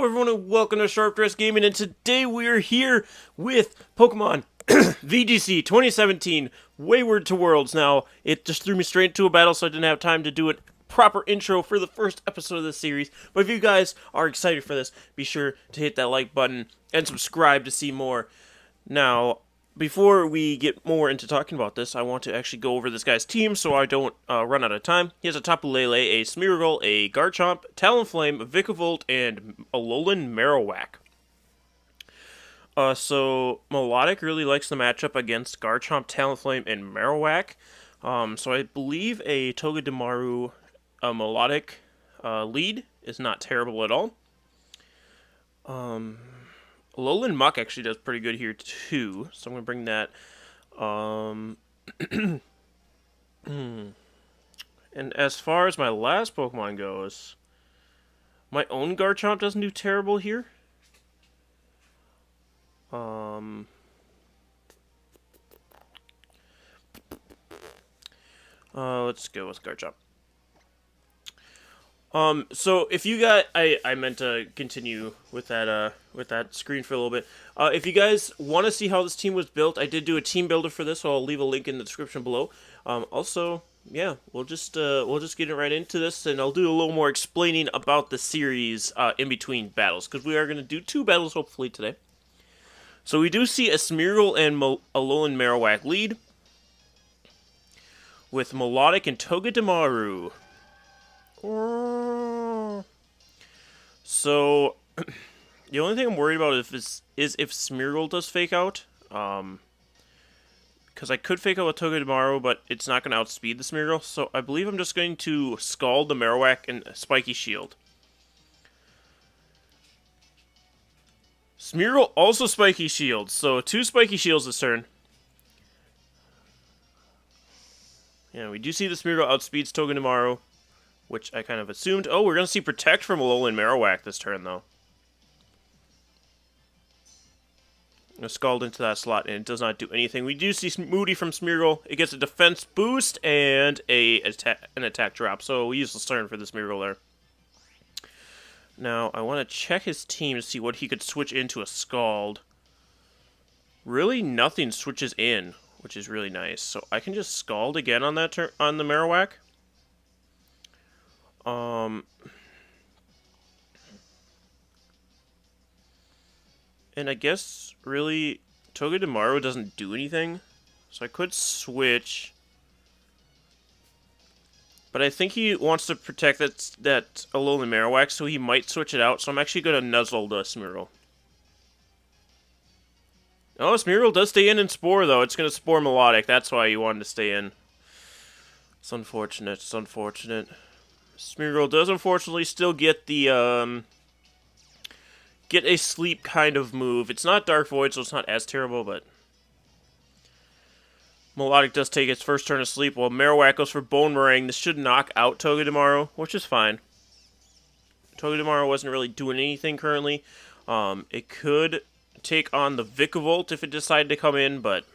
Hello everyone and welcome to Sharp Dress Gaming, and today we are here with Pokemon VGC 2017 Wayward to Worlds. Now, it just threw me straight into a battle, so I didn't have time to do a proper intro for the first episode of this series. But if you guys are excited for this, be sure to hit that like button and subscribe to see more. Now, before we get more into talking about this, I want to actually go over this guy's team so I don't run out of time. He has a Tapu Lele, a Smeargle, a Garchomp, Talonflame, a Vikavolt, and a Alolan Marowak. So Milotic really likes the matchup against Garchomp, Talonflame, and Marowak. So I believe a Togedemaru Milotic lead is not terrible at all. Alolan Muck actually does pretty good here too, so I'm going to bring that. And as far as my last Pokemon goes, my own Garchomp doesn't do terrible here. Let's go with Garchomp. So if you got, I meant to continue with that screen for a little bit. If you guys want to see how this team was built, I did do a team builder for this, so I'll leave a link in the description below. Also, yeah, we'll just get right into this, and I'll do a little more explaining about the series in between battles, because we are going to do 2 battles hopefully today. So we do see a Smeargle and Alolan Marowak lead, with Milotic and Togedemaru. So, the only thing I'm worried about is if Smeargle does fake out. Because I could fake out with Togedemaru, but it's not going to outspeed the Smeargle. So I believe I'm just going to Scald the Marowak and Spiky Shield. Smeargle also Spiky Shield, so 2 Spiky Shields this turn. Yeah, we do see the Smeargle outspeeds Togedemaru, which I kind of assumed. Oh, we're going to see Protect from Alolan Marowak this turn, though. I'm going to Scald into that slot, and it does not do anything. We do see Moody from Smeargle. It gets a defense boost and an attack drop, so we use the turn for the Smeargle there. Now, I want to check his team to see what he could switch into a Scald. Really, nothing switches in, which is really nice. So I can just Scald again on that on the Marowak. And I guess, really, Togedemaru doesn't do anything. So I could switch. But I think he wants to protect that Alolan Marowak, so he might switch it out. So I'm actually going to Nuzzle the Smeargle. Oh, Smeargle does stay in and Spore, though. It's going to Spore Milotic. That's why you wanted to stay in. It's unfortunate. It's unfortunate. Smeargle does unfortunately still get the get a sleep kind of move. It's not Dark Void, so it's not as terrible, but Milotic does take its first turn of sleep while Marowak goes for Bone Meringue. This should knock out Togedemaru, which is fine. Togedemaru wasn't really doing anything currently. It could take on the Vikavolt if it decided to come in, but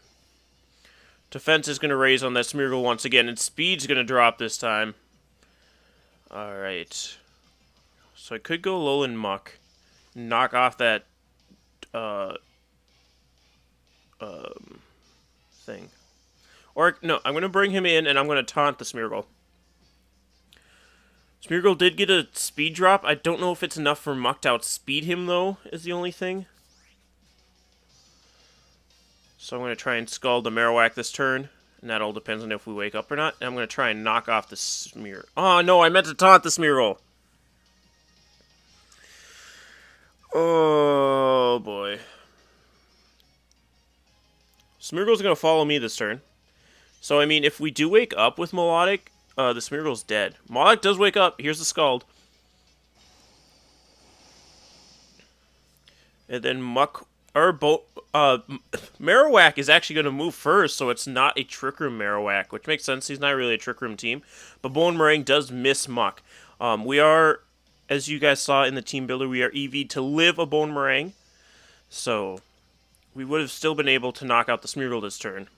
defense is going to raise on that Smeargle once again, and speed's going to drop this time. Alright. So I could go Alolan Muck. Knock off that thing. Or, no, I'm going to bring him in and I'm going to taunt the Smeargle. Smeargle did get a speed drop. I don't know if it's enough for Muck to outspeed him, though, is the only thing. So I'm going to try and Scald the Marowak this turn. And that all depends on if we wake up or not. And I'm going to try and knock off the Smear. Oh, no, I meant to taunt the Smeargle. Oh, boy. Smeargle's going to follow me this turn. So, I mean, if we do wake up with Milotic, the Smeargle's dead. Milotic does wake up. Here's the Scald. And then Muck... Marowak is actually going to move first, so it's not a Trick Room Marowak, which makes sense. He's not really a Trick Room team. But Bone Meringue does miss Muck. We are, as you guys saw in the team builder, we are EV'd to live a Bone Meringue. So, we would have still been able to knock out the Smeargle this turn.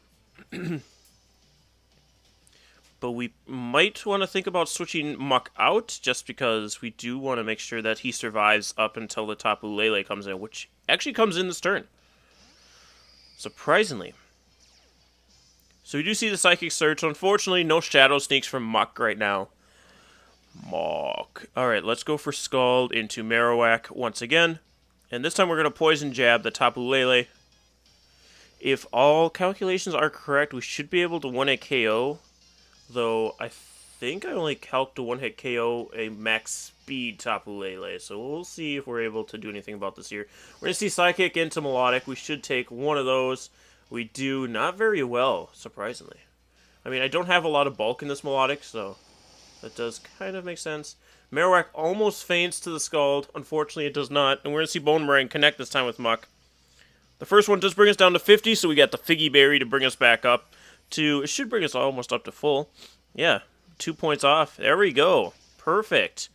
But we might want to think about switching Muck out, just because we do want to make sure that he survives up until the Tapu Lele comes in, which actually comes in this turn. Surprisingly. So we do see the Psychic Surge. Unfortunately, no Shadow Sneaks from Muck right now. Muck. Alright, let's go for Scald into Marowak once again. And this time we're going to Poison Jab the Tapu Lele. If all calculations are correct, we should be able to one-hit KO. Though, I think I only calced to one-hit KO a max speed Tapu Lele. So we'll see if we're able to do anything about this here. We're going to see Psychic into Milotic. We should take one of those. We do not very well, surprisingly. I mean, I don't have a lot of bulk in this Milotic, so that does kind of make sense. Marowak almost faints to the Scald. Unfortunately, it does not. And we're going to see Bone Meringue connect this time with Muck. The first one does bring us down to 50, so we got the Figgy Berry to bring us back up. It should bring us almost up to full. Yeah, 2 points off. There we go. Perfect.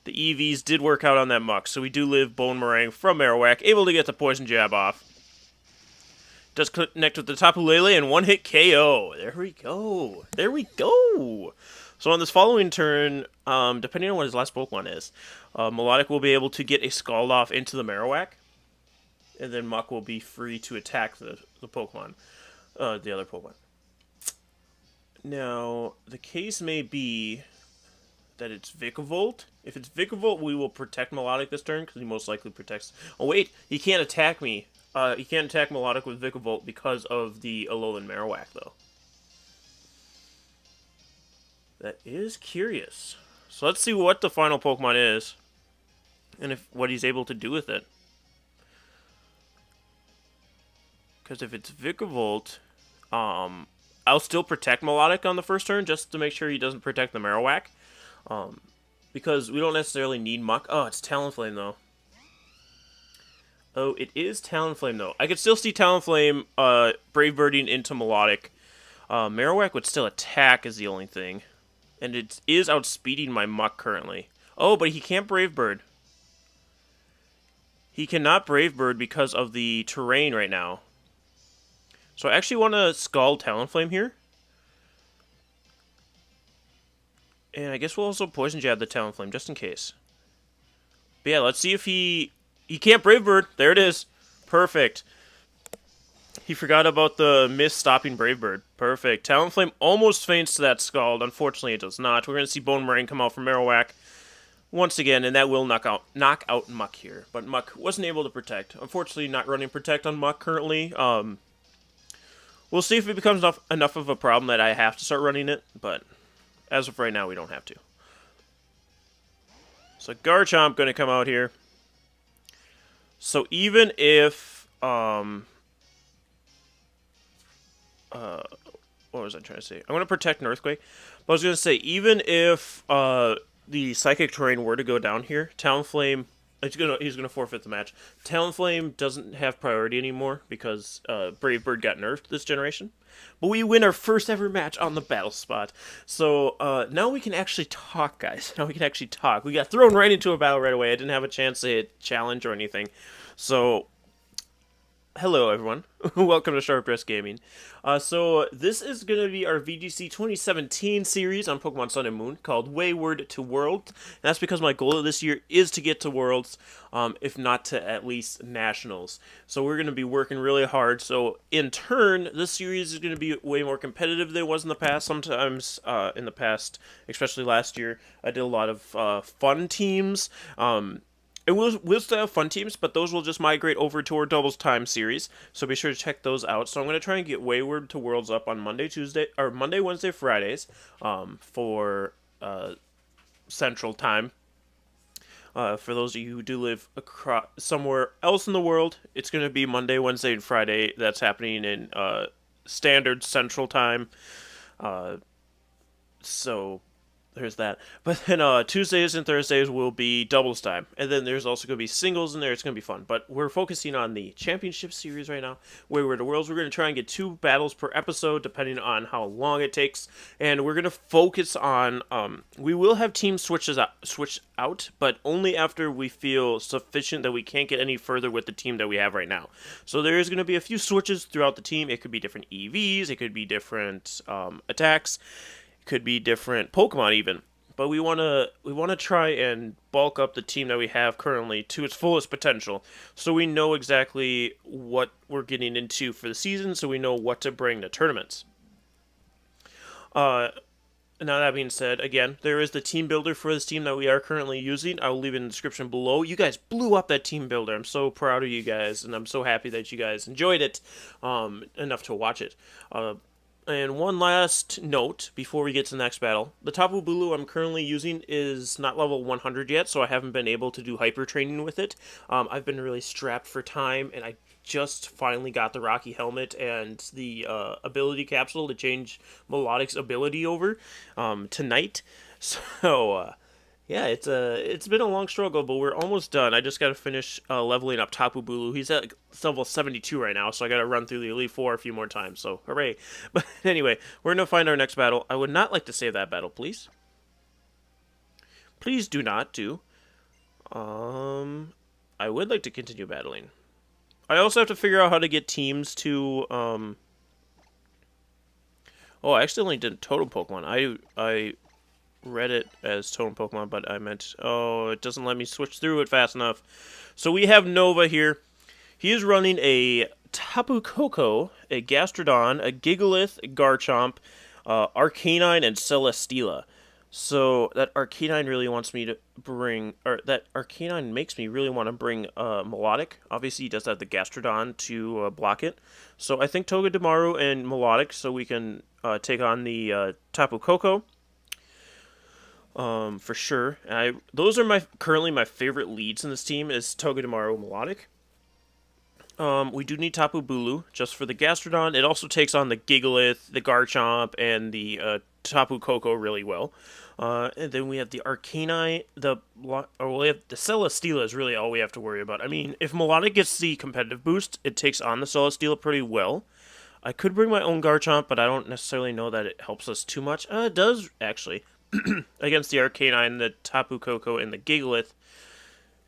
The EVs did work out on that Muck, so we do live Bone Meringue from Marowak, able to get the Poison Jab off. Does connect with the Tapu Lele and one-hit KO. There we go. There we go. So on this following turn, depending on what his last Pokemon is, Milotic will be able to get a Scald off into the Marowak, and then Muck will be free to attack the Pokemon, the other Pokemon. Now, the case may be that it's Vikavolt. If it's Vikavolt, we will protect Milotic this turn, because he most likely protects... Oh, wait, he can't attack me. He can't attack Milotic with Vikavolt because of the Alolan Marowak, though. That is curious. So let's see what the final Pokemon is, and what he's able to do with it. Because if it's Vikavolt, I'll still protect Milotic on the first turn, just to make sure he doesn't protect the Marowak. Because we don't necessarily need Muck. Oh, it's Talonflame, though. Oh, it is Talonflame, though. I could still see Talonflame Brave Birding into Milotic. Marowak would still attack is the only thing. And it is outspeeding my Muck currently. Oh, but he can't Brave Bird. He cannot Brave Bird because of the terrain right now. So I actually want to Scald Talonflame here. And I guess we'll also Poison Jab the Talonflame, just in case. But yeah, let's see if he can't Brave Bird. There it is. Perfect. He forgot about the miss stopping Brave Bird. Perfect. Talonflame almost faints to that Scald. Unfortunately, it does not. We're going to see Bone Meringue come out from Marowak once again, and that will knock out Muck here. But Muck wasn't able to protect. Unfortunately, not running Protect on Muck currently. We'll see if it becomes enough of a problem that I have to start running it, but as of right now, we don't have to. So Garchomp going to come out here. So even if, what was I trying to say? I'm going to protect an Earthquake, but I was going to say, even if the Psychic Terrain were to go down here, Talonflame... He's gonna forfeit the match. Talonflame doesn't have priority anymore because Brave Bird got nerfed this generation. But we win our first ever match on the battle spot. So now we can actually talk, guys. Now we can actually talk. We got thrown right into a battle right away. I didn't have a chance to hit challenge or anything. So hello everyone. Welcome to Sharp Dress Gaming. So this is going to be our VGC 2017 series on Pokemon Sun and Moon called Wayward to Worlds. And that's because my goal this year is to get to Worlds, if not to at least Nationals. So we're going to be working really hard. So in turn, this series is going to be way more competitive than it was in the past. Sometimes in the past, especially last year, I did a lot of fun teams. And we'll still have fun teams, but those will just migrate over to our Doubles Time series. So be sure to check those out. So I'm going to try and get Wayward to Worlds up on Monday, Wednesday, Fridays for Central Time. For those of you who do live somewhere else in the world, it's going to be Monday, Wednesday, and Friday. That's happening in Standard Central Time. So there's that. But then Tuesdays and Thursdays will be doubles time. And then there's also going to be singles in there. It's going to be fun. But we're focusing on the championship series right now, Wayward to Worlds. We're going to try and get 2 battles per episode, depending on how long it takes. And we're going to focus on... we will have teams switch out, but only after we feel sufficient that we can't get any further with the team that we have right now. So there is going to be a few switches throughout the team. It could be different EVs. It could be different attacks. could be different Pokemon even. But we wanna try and bulk up the team that we have currently to its fullest potential, so we know exactly what we're getting into for the season, so we know what to bring to tournaments. Now that being said, again, there is the team builder for this team that we are currently using. I will leave it in the description below. You guys blew up that team builder. I'm so proud of you guys, and I'm so happy that you guys enjoyed it enough to watch it. And one last note before we get to the next battle. The Tapu Bulu I'm currently using is not level 100 yet, so I haven't been able to do hyper training with it. I've been really strapped for time, and I just finally got the Rocky Helmet and the ability capsule to change Milotic's ability over tonight. So, yeah, it's been a long struggle, but we're almost done. I just got to finish leveling up Tapu Bulu. He's at level 72 right now, so I got to run through the Elite Four a few more times, so hooray. But anyway, we're going to find our next battle. I would not like to save that battle, please. Please do not do. I would like to continue battling. I also have to figure out how to get teams to, Oh, I accidentally did Totem Pokemon. I read it as Totem Pokemon, but I meant... Oh, it doesn't let me switch through it fast enough. So we have Nova here. He is running a Tapu Koko, a Gastrodon, a Gigalith, a Garchomp, Arcanine, and Celesteela. So that Arcanine really wants me to bring... Or that Arcanine makes me really want to bring Milotic. Obviously, he does have the Gastrodon to block it. So I think Togedemaru and Milotic, so we can take on the Tapu Koko. For sure. Those are currently my favorite leads in this team is Togedemaru and Milotic. We do need Tapu Bulu just for the Gastrodon. It also takes on the Gigalith, the Garchomp, and the Tapu Koko really well. And then we have the Arcanine, we have the Celesteela is really all we have to worry about. I mean, if Milotic gets the competitive boost, it takes on the Celesteela pretty well. I could bring my own Garchomp, but I don't necessarily know that it helps us too much. It does, actually. Against the Arcanine, the Tapu Koko, and the Gigalith.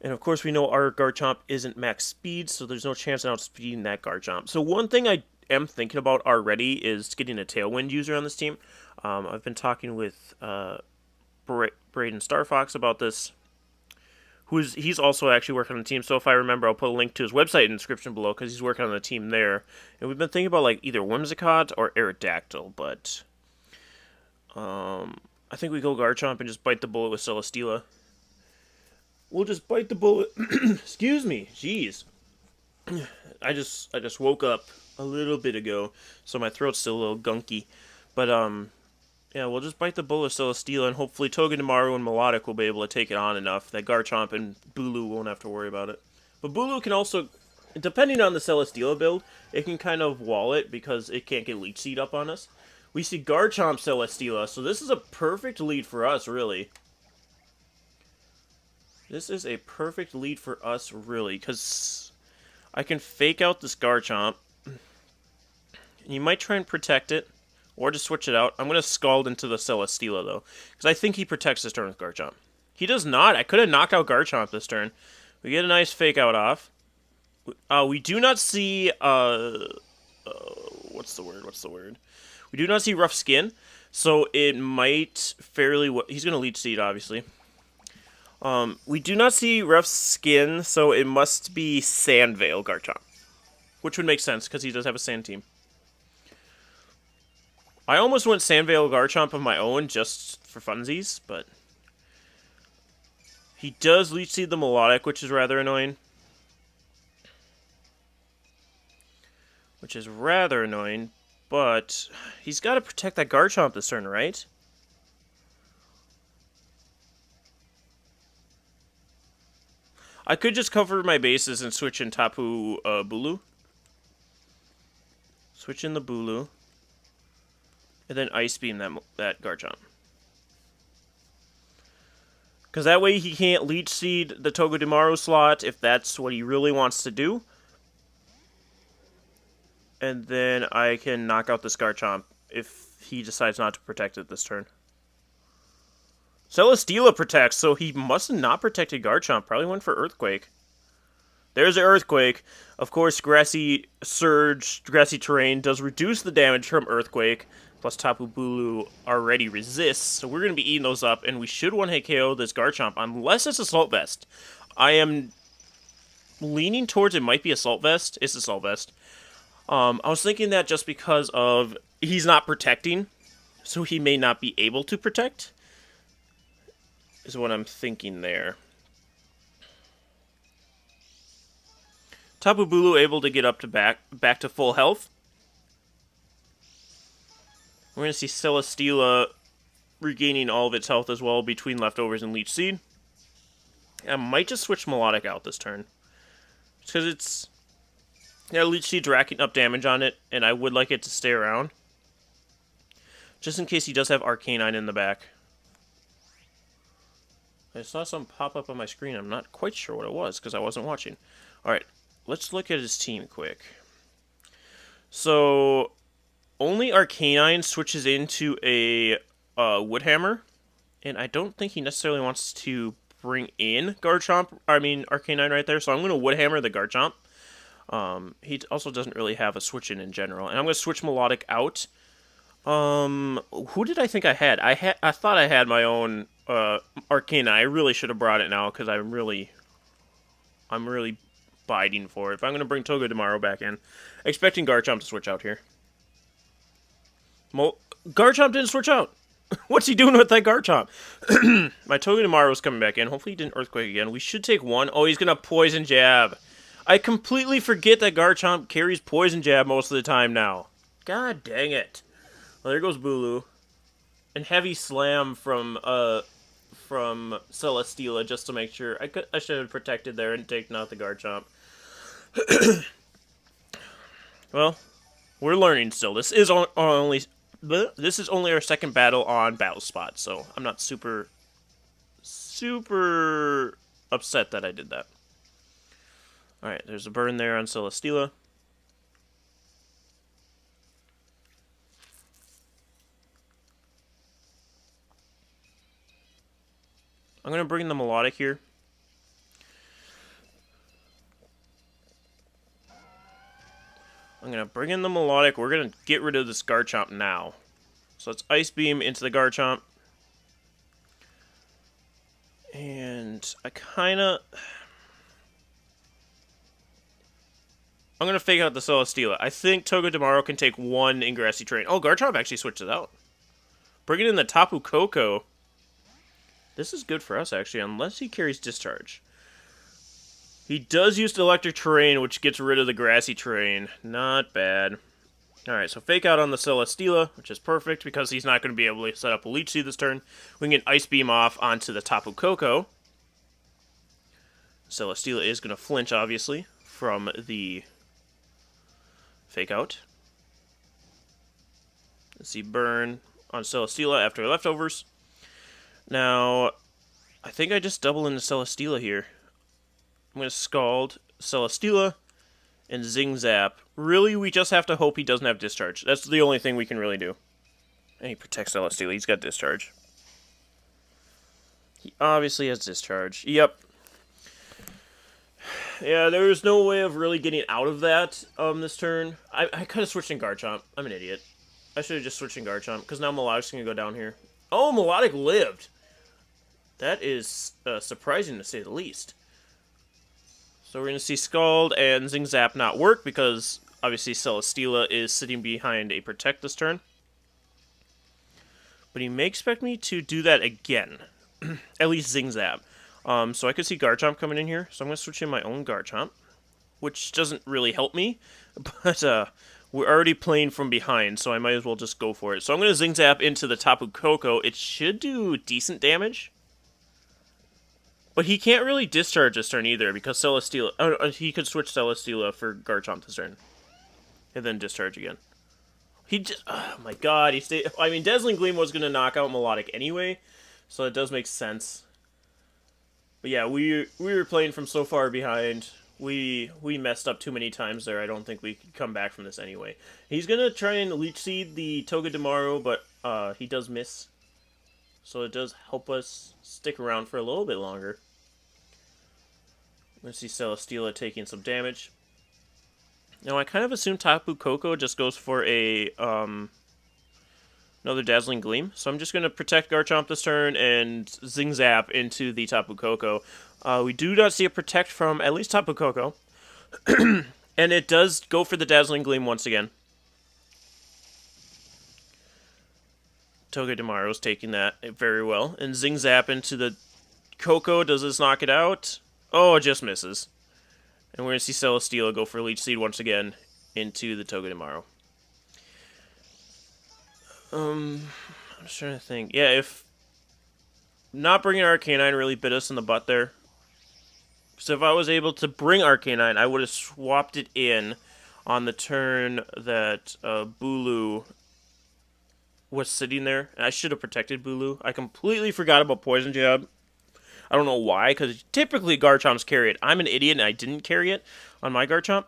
And of course, we know our Garchomp isn't max speed, so there's no chance of outspeeding that Garchomp. So one thing I am thinking about already is getting a Tailwind user on this team. I've been talking with Braden Starfox about this. He's also actually working on the team, so if I remember, I'll put a link to his website in the description below, because he's working on the team there. And we've been thinking about like either Whimsicott or Aerodactyl, but... I think we go Garchomp and just bite the bullet with Celesteela. We'll just bite the bullet. Excuse me. Jeez. I just woke up a little bit ago, so my throat's still a little gunky. But, yeah, we'll just bite the bullet with Celesteela, and hopefully Togedemaru and Milotic will be able to take it on enough that Garchomp and Bulu won't have to worry about it. But Bulu can also, depending on the Celesteela build, it can kind of wall it because it can't get Leech Seed up on us. We see Garchomp Celesteela, so this is a perfect lead for us, really. This is a perfect lead for us, really, because I can fake out this Garchomp. You might try and protect it, or just switch it out. I'm going to Scald into the Celesteela, though, because I think he protects this turn with Garchomp. He does not. I could have knocked out Garchomp this turn. We get a nice fake out off. We do not see, what's the word? We do not see Rough Skin, so it might fairly... He's going to Leech Seed, obviously. We do not see Rough Skin, so it must be Sandvale Garchomp. Which would make sense, because he does have a Sand team. I almost went Sandvale Garchomp of my own, just for funsies, but... He does Leech Seed the Milotic, which is rather annoying. But he's got to protect that Garchomp this turn, right? I could just cover my bases and switch in Tapu Bulu. Switch in the Bulu. And then Ice Beam that Garchomp. Because that way he can't Leech Seed the Togedemaru slot if that's what he really wants to do. And then I can knock out this Garchomp if he decides not to protect it this turn. Celesteela protects, so he must have not protected Garchomp. Probably went for Earthquake. There's the Earthquake. Of course, Grassy Surge, Grassy Terrain does reduce the damage from Earthquake. Plus Tapu Bulu already resists, so we're going to be eating those up, and we should one-hit KO this Garchomp, unless it's Assault Vest. I am leaning towards it might be Assault Vest. It's Assault Vest. I was thinking that just because of he's not protecting, so he may not be able to protect, is what I'm thinking there. Tapu Bulu able to get up to back to full health. We're going to see Celesteela regaining all of its health as well between leftovers and Leech Seed. I might just switch Milotic out this turn. Because it's... Yeah, Leech Seed's racking up damage on it, and I would like it to stay around. Just in case he does have Arcanine in the back. I saw something pop up on my screen. I'm not quite sure what it was, because I wasn't watching. Alright, let's look at his team quick. So... Only Arcanine switches into a Woodhammer, and I don't think he necessarily wants to bring in Arcanine right there, so I'm going to Woodhammer the Garchomp. He also doesn't really have a switch in general, and I'm going to switch Milotic out. Who did I think I had? I thought I had my own Arcanine. I really should have brought it now, because I'm really biting for it. But I'm going to bring Togedemaru back in, expecting Garchomp to switch out here. Garchomp didn't switch out. What's he doing with that Garchomp? My Togedemaru is coming back in. Hopefully he didn't Earthquake again. We should take one. Oh, he's going to Poison Jab. I completely forget that Garchomp carries Poison Jab most of the time now. God dang it. Well, there goes Bulu. And Heavy Slam from Celesteela just to make sure. I should have protected there and taken out the Garchomp. Well, we're learning still. This is only our second battle on Battle Spot, so I'm not super upset that I did that. Alright, there's a burn there on Celesteela. I'm going to bring the Milotic here. I'm going to bring in the Milotic. We're going to get rid of this Garchomp now. So let's Ice Beam into the Garchomp. And I'm going to fake out the Celesteela. I think Togedemaru can take one in Grassy Terrain. Oh, Garchomp actually switches out. Bringing in the Tapu Koko. This is good for us, actually, unless he carries Discharge. He does use the Electric Terrain, which gets rid of the Grassy Terrain. Not bad. Alright, so fake out on the Celesteela, which is perfect, because he's not going to be able to set up a Leech Seed this turn. We can Ice Beam off onto the Tapu Koko. Celesteela is going to flinch, obviously, from the fake out. Let's see, burn on Celesteela after leftovers. Now, I think I just double into Celesteela here. I'm going to Scald Celesteela and Zing Zap. Really, we just have to hope he doesn't have Discharge. That's the only thing we can really do. And he protects Celesteela. He's got Discharge. He obviously has Discharge. Yep. Yeah, there's no way of really getting out of that this turn. I could have switched in Garchomp. I'm an idiot. I should have just switched in Garchomp, because now Milotic's going to go down here. Oh, Milotic lived! That is surprising to say the least. So we're going to see Scald and Zing Zap not work, because obviously Celesteela is sitting behind a Protect this turn. But he may expect me to do that again. At least Zing Zap. So I could see Garchomp coming in here, so I'm going to switch in my own Garchomp, which doesn't really help me, but we're already playing from behind, so I might as well just go for it. So I'm going to Zing Zap into the Tapu Koko. It should do decent damage. But he can't really Discharge this turn either, because Celesteela... he could switch Celesteela for Garchomp this turn. And then Discharge again. He just... Oh my god, he stayed... I mean, Dazzling Gleam was going to knock out Milotic anyway, so it does make sense. But yeah, we were playing from so far behind. We messed up too many times there. I don't think we could come back from this anyway. He's going to try and Leech Seed the Togedemaru, but he does miss. So it does help us stick around for a little bit longer. Let's see Celesteela taking some damage. Now, I kind of assume Tapu Koko just goes for a another Dazzling Gleam. So I'm just going to protect Garchomp this turn and Zing Zap into the Tapu Koko. We do not see a protect from at least Tapu Koko. And it does go for the Dazzling Gleam once again. Togedemaru's taking that very well. And Zing Zap into the Koko. Does this knock it out? Oh, it just misses. And we're going to see Celesteela go for Leech Seed once again into the Togedemaru. I'm just trying to think. Yeah, if not bringing Arcanine really bit us in the butt there. So if I was able to bring Arcanine, I would have swapped it in on the turn that Bulu was sitting there. And I should have protected Bulu. I completely forgot about Poison Jab. I don't know why, because typically Garchomp's carry it. I'm an idiot and I didn't carry it on my Garchomp.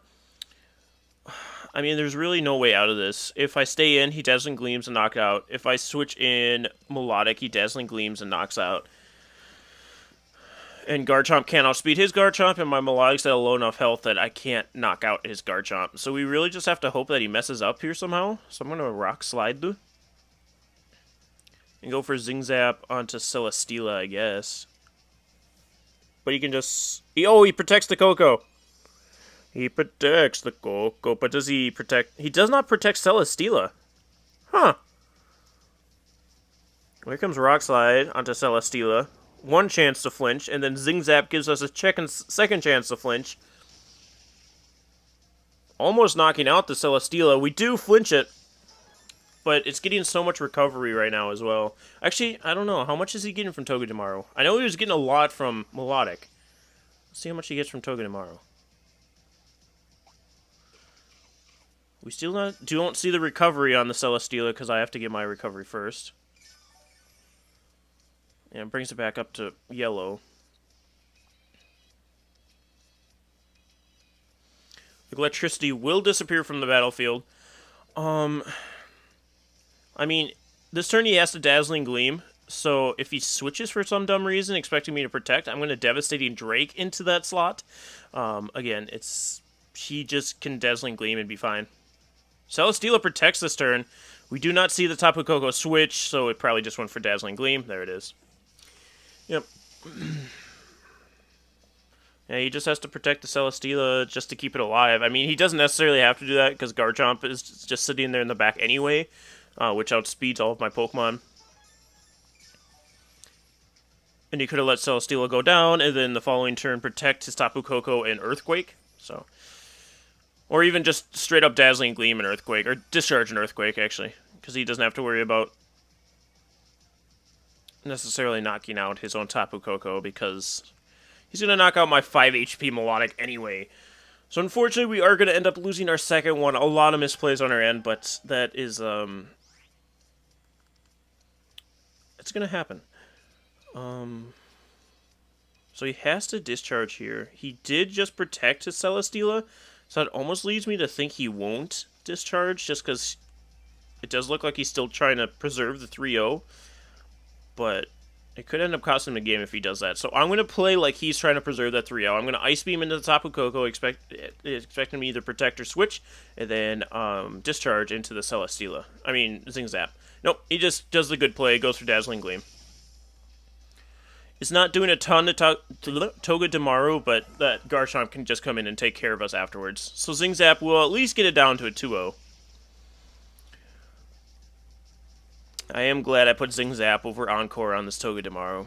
I mean, there's really no way out of this. If I stay in, he Dazzling Gleams and knock out. If I switch in Milotic, he Dazzling Gleams and knocks out. And Garchomp can't outspeed his Garchomp, and my Milotic's at a low enough health that I can't knock out his Garchomp. So we really just have to hope that he messes up here somehow. So I'm going to Rock Slide and go for Zing Zap onto Celesteela, I guess. But he can just... he protects the Koko. He protects the Koko, but does he protect... He does not protect Celesteela. Huh. Here comes Rock Slide onto Celesteela. One chance to flinch, and then Zing Zap gives us a second chance to flinch. Almost knocking out the Celesteela. We do flinch it, but it's getting so much recovery right now as well. Actually, I don't know. How much is he getting from Togedemaru? I know he was getting a lot from Milotic. Let's see how much he gets from Togedemaru. We still don't see the recovery on the Celesteela because I have to get my recovery first. And it brings it back up to yellow. The electricity will disappear from the battlefield. I mean, this turn he has to Dazzling Gleam. So if he switches for some dumb reason, expecting me to protect, I'm going to Devastating Drake into that slot. Again, he just can Dazzling Gleam and be fine. Celesteela protects this turn. We do not see the Tapu Koko switch, so it probably just went for Dazzling Gleam. There it is. Yep. Yeah, he just has to protect the Celesteela just to keep it alive. I mean, he doesn't necessarily have to do that because Garchomp is just sitting there in the back anyway, which outspeeds all of my Pokemon. And he could have let Celesteela go down, and then the following turn protect his Tapu Koko and Earthquake. So, or even just straight up Dazzling Gleam and Earthquake, or Discharge and Earthquake, actually, because he doesn't have to worry about necessarily knocking out his own Tapu Koko, because he's going to knock out my 5 HP Milotic anyway. So unfortunately, we are going to end up losing our second one. A lot of misplays on our end, but that is, it's going to happen. So he has to discharge here. He did just protect his Celesteela, so it almost leads me to think he won't discharge, just because it does look like he's still trying to preserve the 3-0. But it could end up costing him the game if he does that. So I'm going to play like he's trying to preserve that 3-0. I'm going to Ice Beam into the Tapu Koko, expecting him to either protect or switch, and then discharge into the Celesteela. I mean, Zing Zap. Nope, he just does the good play, goes for Dazzling Gleam. It's not doing a ton to Togedemaru, but that Garchomp can just come in and take care of us afterwards. So Zing Zap will at least get it down to a 2-0. I am glad I put Zing Zap over Encore on this Togedemaru.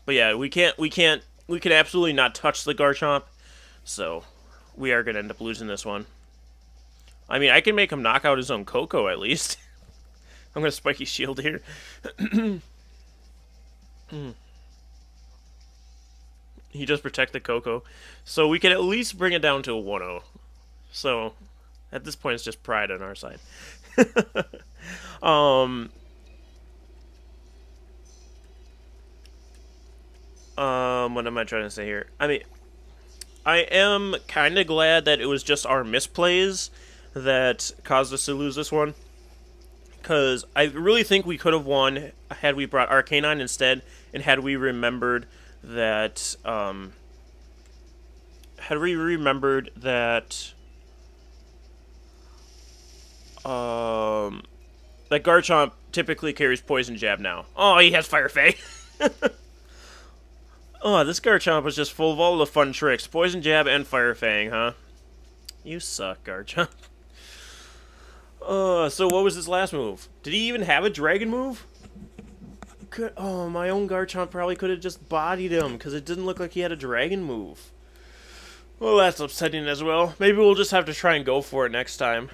But yeah, we can absolutely not touch the Garchomp, so we are going to end up losing this one. I mean, I can make him knock out his own Koko at least. I'm going to Spiky Shield here. He does protect the Koko, so we can at least bring it down to a 1-0. So, at this point, it's just pride on our side. What am I trying to say here? I mean, I am kind of glad that it was just our misplays that caused us to lose this one. Because I really think we could have won had we brought Arcanine instead, and had we remembered that, that Garchomp typically carries Poison Jab now. Oh, he has Fire Fang. Oh, this Garchomp was just full of all the fun tricks. Poison Jab and Fire Fang, huh? You suck, Garchomp. So what was his last move? Did he even have a dragon move? Oh, my own Garchomp probably could have just bodied him, because it didn't look like he had a dragon move. Well, that's upsetting as well. Maybe we'll just have to try and go for it next time.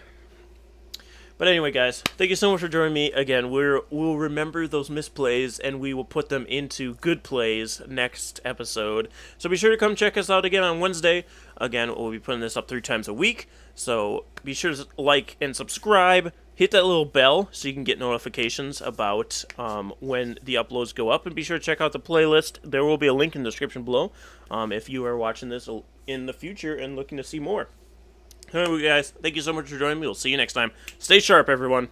But anyway, guys, thank you so much for joining me. Again, we'll remember those misplays, and we will put them into good plays next episode. So be sure to come check us out again on Wednesday. Again, we'll be putting this up 3 times a week. So be sure to like and subscribe. Hit that little bell so you can get notifications about when the uploads go up. And be sure to check out the playlist. There will be a link in the description below if you are watching this in the future and looking to see more. Anyway, guys, thank you so much for joining me. We'll see you next time. Stay sharp, everyone.